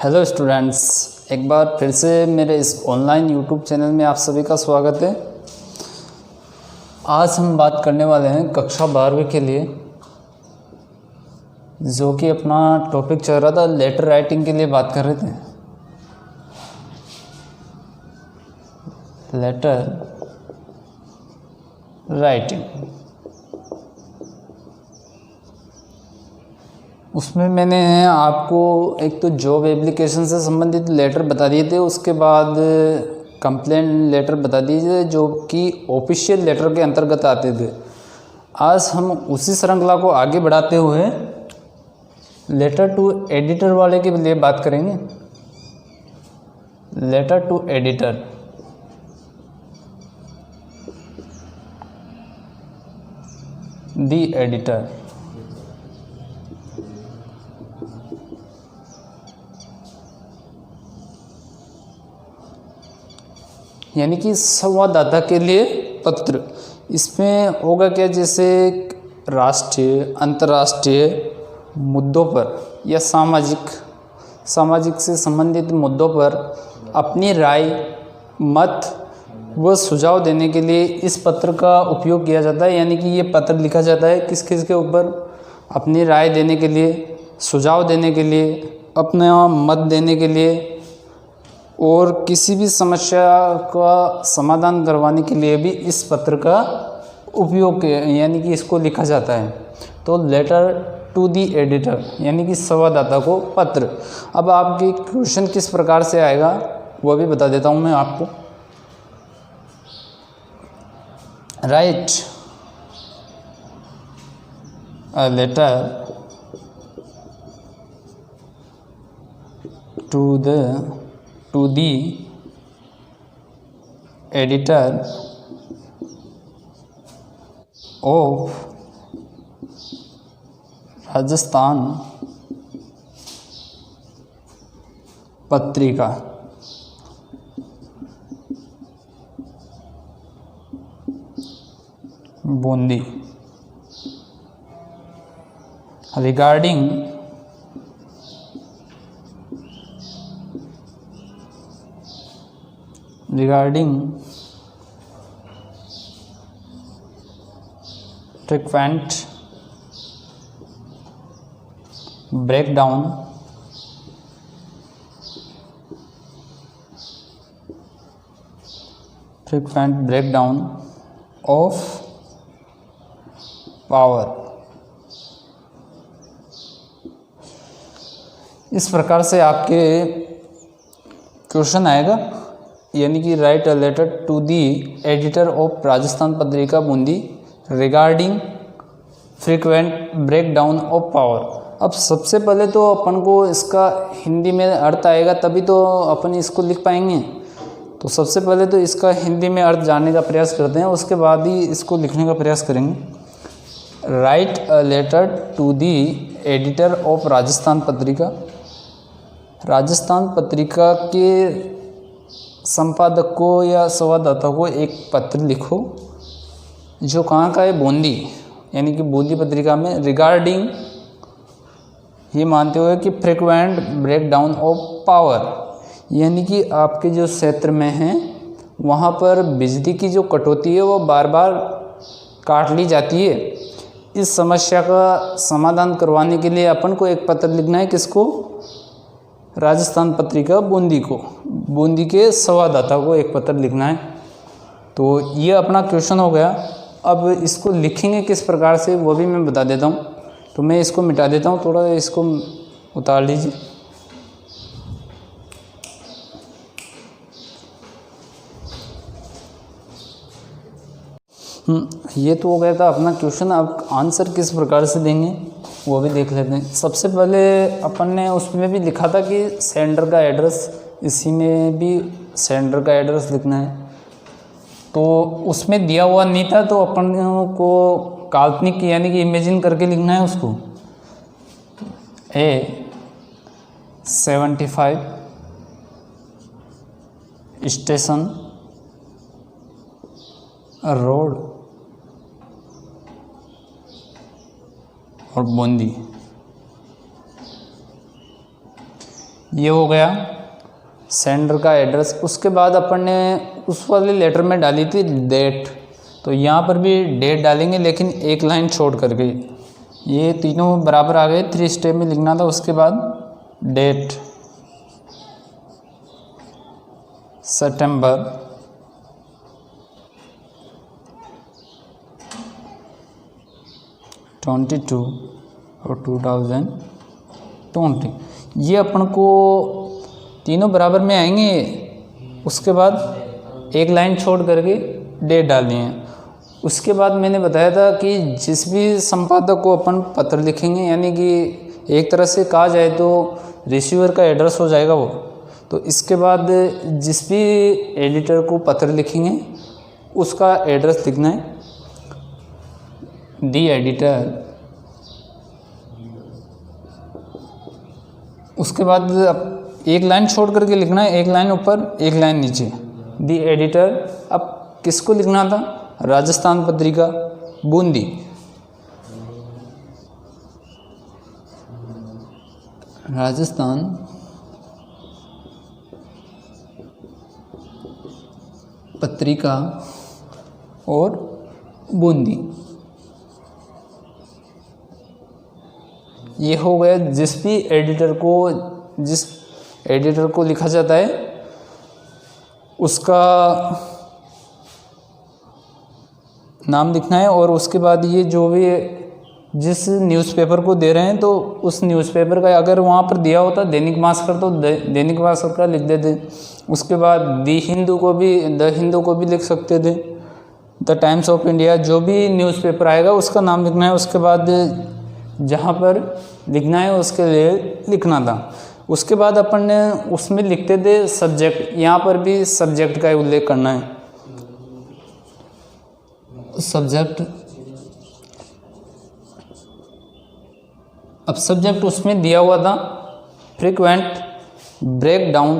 Hello students, एक बार फिर से मेरे इस ऑनलाइन यूट्यूब चैनल में आप सभी का स्वागत है। आज हम बात करने वाले हैं कक्षा 12वीं के लिए, जो कि अपना टॉपिक चल रहा था लेटर राइटिंग के लिए बात कर रहे थे। लेटर राइटिंग, उसमें मैंने आपको एक तो जॉब एप्लीकेशन से संबंधित लेटर बता दिए थे, उसके बाद कंप्लेंट लेटर बता दिए थे जो कि ऑफिशियल लेटर के अंतर्गत आते थे। आज हम उसी श्रृंखला को आगे बढ़ाते हुए लेटर टू एडिटर वाले के लिए बात करेंगे। Letter to editor, the editor. यानी कि संवाददाता के लिए पत्र। इसमें होगा क्या, जैसे राष्ट्रीय अंतर्राष्ट्रीय मुद्दों पर या सामाजिक से संबंधित मुद्दों पर अपनी राय, मत व सुझाव देने के लिए इस पत्र का उपयोग किया जाता है। यानी कि ये पत्र लिखा जाता है किस किस के ऊपर, अपनी राय देने के लिए, सुझाव देने के लिए, अपना मत देने के लिए और किसी भी समस्या का समाधान करवाने के लिए भी इस पत्र का उपयोग, यानी कि इसको लिखा जाता है। तो लेटर टू दी एडिटर यानी कि संवाददाता को पत्र। अब आपके क्वेश्चन किस प्रकार से आएगा वो भी बता देता हूँ मैं आपको। Write a letter to the editor of Rajasthan Patrika Bundi regarding frequent breakdown of power। इस प्रकार से आपके क्वेश्चन आएगा। यानी कि write a letter to the editor of Rajasthan Patrika Bundi regarding frequent breakdown of power. अब सबसे पहले तो अपन को इसका हिंदी में अर्थ आएगा, तभी तो अपन इसको लिख पाएंगे। तो सबसे पहले तो इसका हिंदी में अर्थ जानने का प्रयास करते हैं, उसके बाद ही इसको लिखने का प्रयास करेंगे। Write a letter to the editor of Rajasthan Patrika, Rajasthan पत्रिका के संपादक को या संवाददाता को एक पत्र लिखो जो कहाँ का है, बूंदी, यानी कि बूंदी पत्रिका में। रिगार्डिंग ये मानते हुए कि फ्रीक्वेंट ब्रेकडाउन ऑफ पावर, यानी कि आपके जो क्षेत्र में हैं वहाँ पर बिजली की जो कटौती है वो बार बार काट ली जाती है। इस समस्या का समाधान करवाने के लिए अपन को एक पत्र लिखना है। किसको? राजस्थान पत्रिका बूंदी को, बूंदी के संवाददाता को एक पत्र लिखना है। तो ये अपना क्वेश्चन हो गया। अब इसको लिखेंगे किस प्रकार से वो भी मैं बता देता हूँ। तो मैं इसको मिटा देता हूँ, थोड़ा इसको उतार लीजिए। ये तो हो गया था अपना क्वेश्चन। अब आंसर किस प्रकार से देंगे वो भी देख लेते हैं। सबसे पहले अपन ने उसमें भी लिखा था कि सेंडर का एड्रेस, इसी में भी सेंडर का एड्रेस लिखना है। तो उसमें दिया हुआ नहीं था, तो अपन को काल्पनिक यानी कि इमेजिन करके लिखना है उसको। A75 स्टेशन रोड और बूंदी। ये हो गया सेंडर का एड्रेस। उसके बाद अपन ने उस वाले लेटर में डाली थी डेट, तो यहाँ पर भी डेट डालेंगे लेकिन एक लाइन छोड़ कर गई। ये तीनों बराबर आ गए, 3 स्टेप में लिखना था। उसके बाद डेट सितंबर 22 और 2020, ये अपन को तीनों बराबर में आएंगे। उसके बाद एक लाइन छोड़ करके डेट डालनी है। उसके बाद मैंने बताया था कि जिस भी संपादक को अपन पत्र लिखेंगे, यानी कि एक तरह से कहा जाए तो रिसीवर का एड्रेस हो जाएगा वो, तो इसके बाद जिस भी एडिटर को पत्र लिखेंगे उसका एड्रेस लिखना है, दी एडिटर। उसके बाद एक लाइन छोड़ करके लिखना है, एक लाइन ऊपर एक लाइन नीचे, दी एडिटर। अब किसको लिखना था? राजस्थान पत्रिका बूंदी। राजस्थान पत्रिका और बूंदी, ये हो गया। जिस एडिटर को लिखा जाता है उसका नाम लिखना है। और उसके बाद ये जो भी जिस न्यूज़पेपर को दे रहे हैं तो उस न्यूज़पेपर का अगर वहाँ पर दिया होता दैनिक भास्कर तो दैनिक भास्कर का लिख देते। उसके बाद द हिंदू को भी लिख सकते थे, द टाइम्स ऑफ इंडिया, जो भी न्यूज़पेपर आएगा उसका नाम लिखना है। उसके बाद जहाँ पर लिखना है उसके लिए लिखना था। उसके बाद अपन ने उसमें लिखते थे सब्जेक्ट, यहाँ पर भी सब्जेक्ट का उल्लेख करना है। सब्जेक्ट, अब सब्जेक्ट उसमें दिया हुआ था frequent breakdown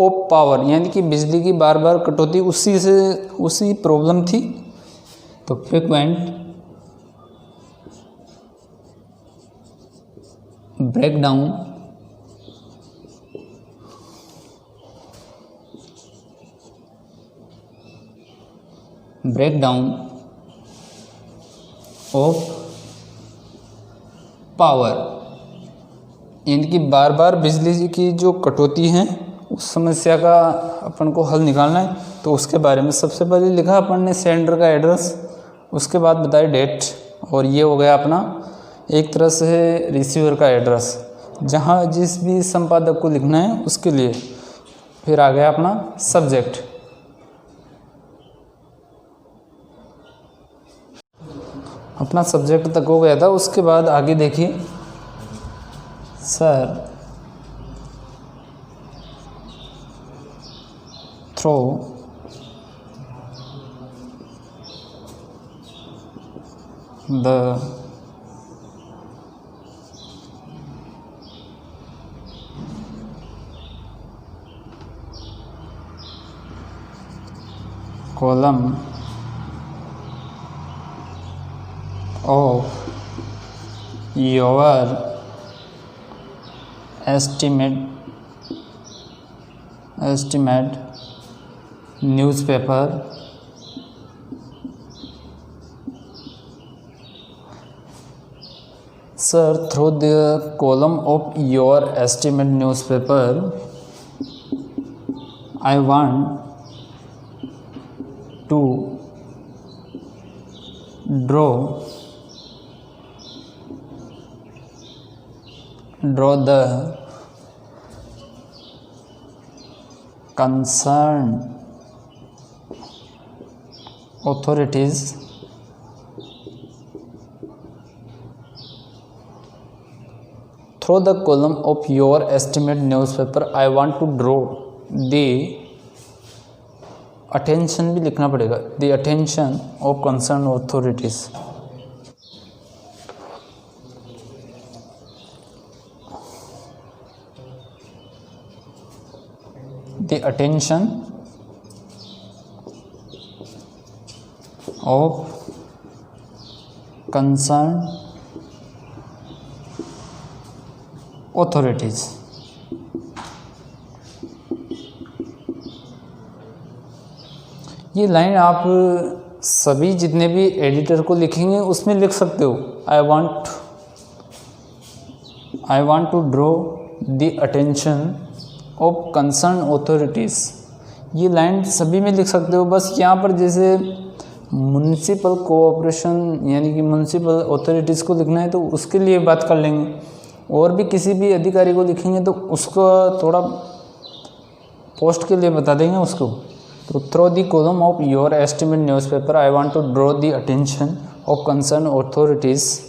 of power, यानी कि बिजली की बार बार कटौती, उसी प्रॉब्लम थी। तो फ्रीक्वेंट ब्रेकडाउन ऑफ पावर, यानी कि बार बार बिजली की जो कटौती है उस समस्या का अपन को हल निकालना है। तो उसके बारे में सबसे पहले लिखा अपन ने सेंडर का एड्रेस, उसके बाद बताया डेट, और ये हो गया अपना एक तरह से रिसीवर का एड्रेस, जहाँ जिस भी संपादक को लिखना है उसके लिए। फिर आ गया अपना सब्जेक्ट। अपना सब्जेक्ट तक हो गया था। उसके बाद आगे देखिए, sir through the column of your estimate newspaper Sir, through the column of your estimate newspaper, I want to draw the concerned authorities through the column of your estimate newspaper. I want to draw the attention भी लिखना पड़ेगा, the attention of concerned authorities. The attention of concerned authorities. ये line आप सभी जितने भी editor को लिखेंगे उसमें लिख सकते हो। I want to draw the attention of concern authorities, ये लाइन सभी में लिख सकते हो। बस यहाँ पर जैसे म्युनिसिपल कोऑपरेशन यानी कि म्युनिसिपल अथॉरिटीज़ को लिखना है तो उसके लिए बात कर लेंगे, और भी किसी भी अधिकारी को लिखेंगे तो उसको थोड़ा पोस्ट के लिए बता देंगे उसको। तो through the column of your estimate newspaper I want to draw the attention of concern authorities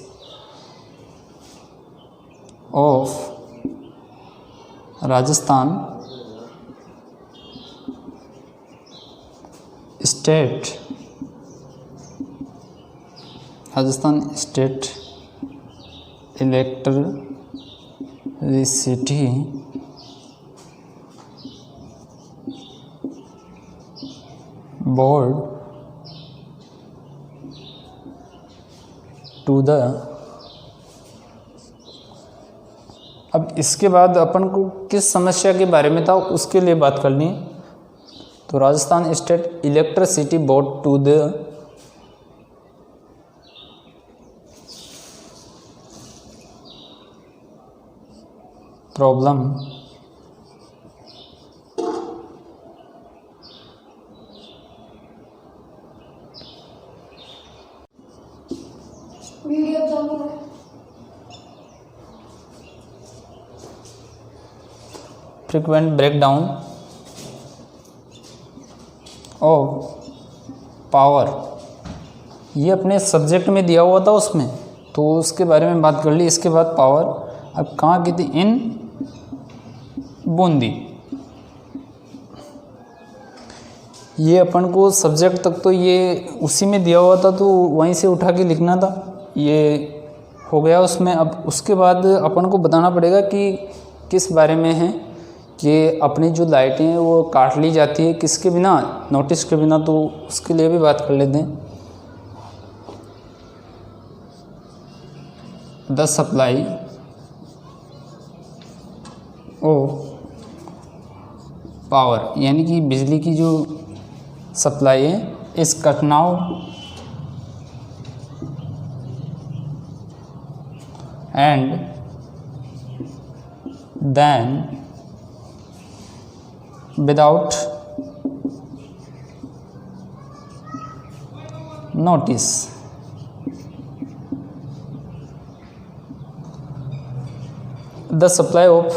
of Rajasthan state electricity board to the. अब इसके बाद अपन को किस समस्या के बारे में था उसके लिए बात करनी है। तो Rajasthan state electricity board to the problem frequent breakdown of power, ये अपने सब्जेक्ट में दिया हुआ था उसमें, तो उसके बारे में बात कर ली। इसके बाद पावर अब कहाँ की थी, इन बूंदी। ये अपन को सब्जेक्ट तक तो ये उसी में दिया हुआ था तो वहीं से उठा के लिखना था, ये हो गया उसमें। अब उसके बाद अपन को बताना पड़ेगा कि किस बारे में है कि अपनी जो लाइटें हैं वो काट ली जाती है किसके बिना, नोटिस के बिना, तो उसके लिए भी बात कर लेते हैं। द सप्लाई ओ पावर यानी कि बिजली की जो सप्लाई है is cut now and then without notice. The supply of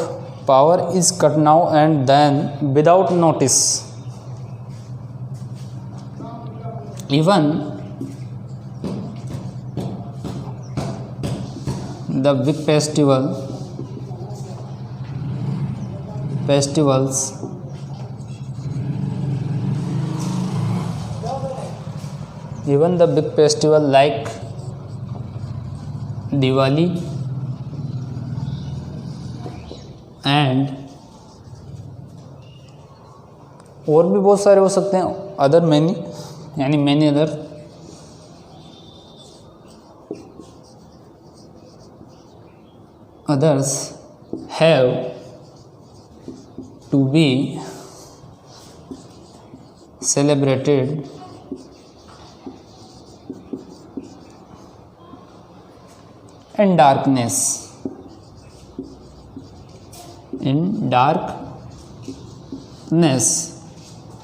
power is cut now and then without notice. Even the big festivals even the big festival like Diwali and और भी बहुत सारे हो सकते हैं, अदर मैनी यानी many other. Others have to be celebrated in darkness, in darkness.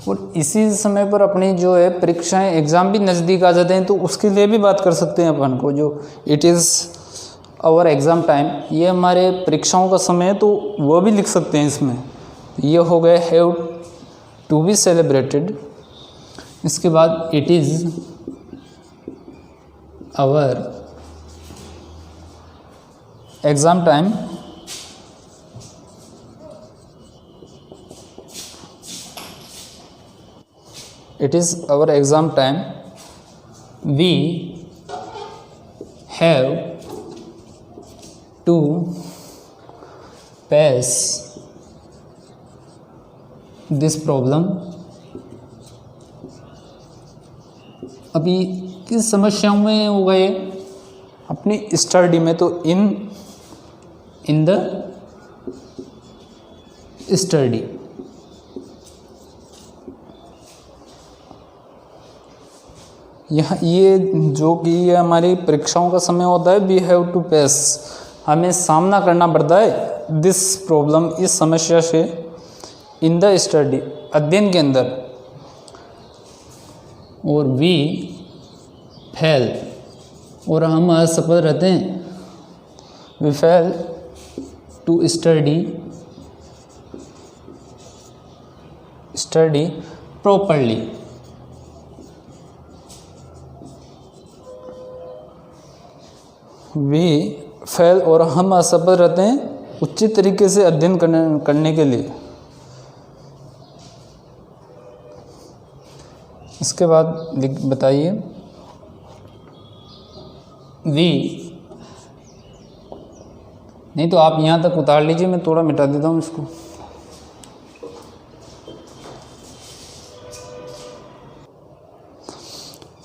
और इसी समय पर अपनी जो है परीक्षाएं एग्ज़ाम भी नज़दीक आ जाते हैं तो उसके लिए भी बात कर सकते हैं अपन को। जो it is our exam time, ये हमारे परीक्षाओं का समय है तो वो भी लिख सकते हैं इसमें। ये हो गए हैव टू बी सेलिब्रेटेड। इसके बाद it is our exam time, it is our exam time, we have to pass this problem। अभी किस समस्याओं में हो गए अपनी स्टडी में, तो इन द स्टडी। यहाँ ये जो कि ये हमारी परीक्षाओं का समय होता है, वी हैव टू फेस, हमें सामना करना पड़ता है दिस प्रॉब्लम, इस समस्या से, इन द स्टडी, अध्ययन के अंदर, और वी फेल, और हम असफल रहते हैं, we fail to study properly, we fail, और हम असफल रहते हैं उचित तरीके से अध्ययन करने के लिए। इसके बाद बताइए, वी, नहीं तो आप यहाँ तक उतार लीजिए, मैं थोड़ा मिटा देता हूँ इसको।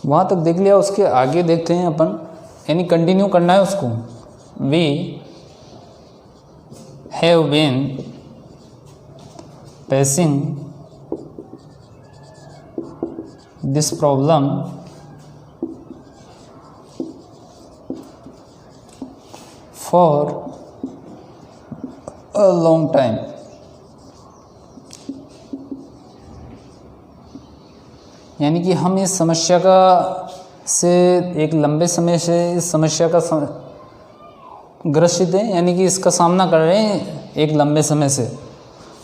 वहाँ तक देख लिया, उसके आगे देखते हैं अपन, यानी कंटिन्यू करना है उसको। We have been facing this problem for a long time, यानी कि हम इस समस्या का से एक लंबे समय से इस समस्या का ग्रसित हैं, यानी कि इसका सामना कर रहे हैं एक लंबे समय से।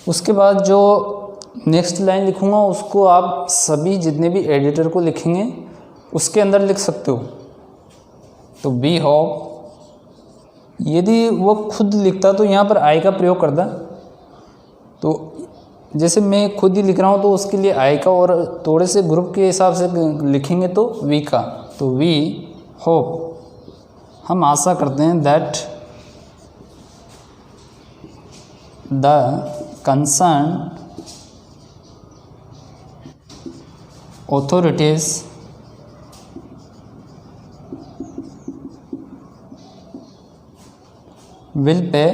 उसके बाद जो नेक्स्ट लाइन लिखूँगा उसको आप सभी जितने भी एडिटर को लिखेंगे उसके अंदर लिख सकते हो। तो वी होप, यदि वो खुद लिखता तो यहाँ पर आई का प्रयोग करता, तो जैसे मैं खुद ही लिख रहा हूँ तो उसके लिए आई का, और थोड़े से ग्रुप के हिसाब से लिखेंगे तो वी का। तो वी होप, हम आशा करते हैं, that the concern authorities will pay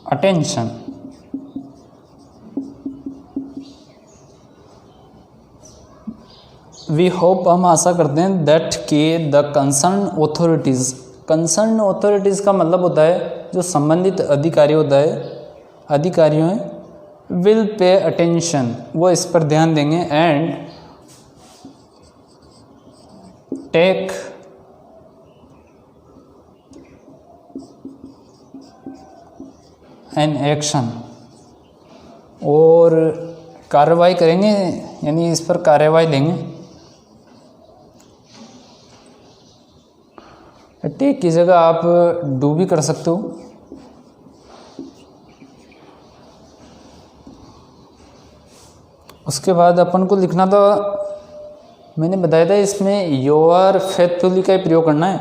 attention we hope, हम आशा करते हैं, दैट के the concern authorities, concern authorities का मतलब होता है जो संबंधित अधिकारी होता है, अधिकारियों हैं, विल पे अटेंशन, वो इस पर ध्यान देंगे, एंड टेक एन एक्शन, और कार्रवाई करेंगे, यानी इस पर कार्रवाई लेंगे। टेक की जगह आप डू भी कर सकते हो। उसके बाद अपन को लिखना था, मैंने बताया था इसमें योर फेथफुली का ही प्रयोग करना है,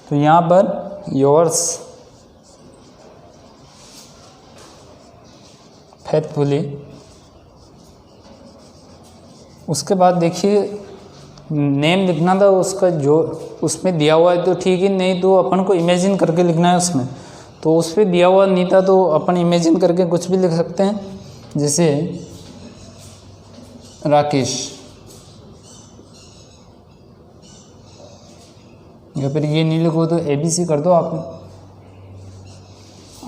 तो यहाँ पर योर्स फेथफुली। उसके बाद देखिए नेम लिखना था उसका, जो उसमें दिया हुआ है तो ठीक है, नहीं तो अपन को इमेजिन करके लिखना है उसमें, तो उस पर दिया हुआ नहीं था तो अपन इमेजिन करके कुछ भी लिख सकते हैं, जैसे राकेश, या फिर ये नहीं लिखो तो ABC कर दो,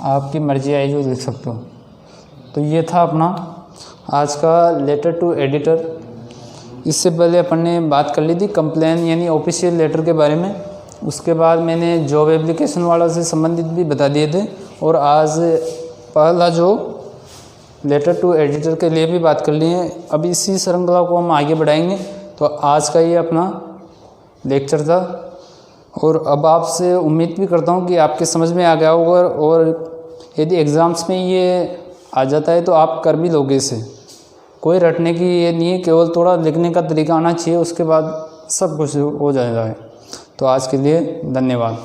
आपकी मर्जी आई जो लिख सकते हो। तो ये था अपना आज का लेटर टू एडिटर। इससे पहले अपन ने बात कर ली थी कंप्लेन यानी ऑफिशियल लेटर के बारे में, उसके बाद मैंने जॉब एप्लीकेशन वालों से संबंधित भी बता दिए थे, और आज पहला जो लेटर टू एडिटर के लिए भी बात कर ली है। अब इसी श्रृंखला को हम आगे बढ़ाएंगे। तो आज का ये अपना लेक्चर था, और अब आपसे उम्मीद भी करता हूँ कि आपके समझ में आ गया होगा, और यदि एग्ज़ाम्स में ये आ जाता है तो आप कर भी लोगे इसे, कोई रटने की ये नहीं है, केवल थोड़ा लिखने का तरीका आना चाहिए, उसके बाद सब कुछ हो जाएगा। तो आज के लिए धन्यवाद।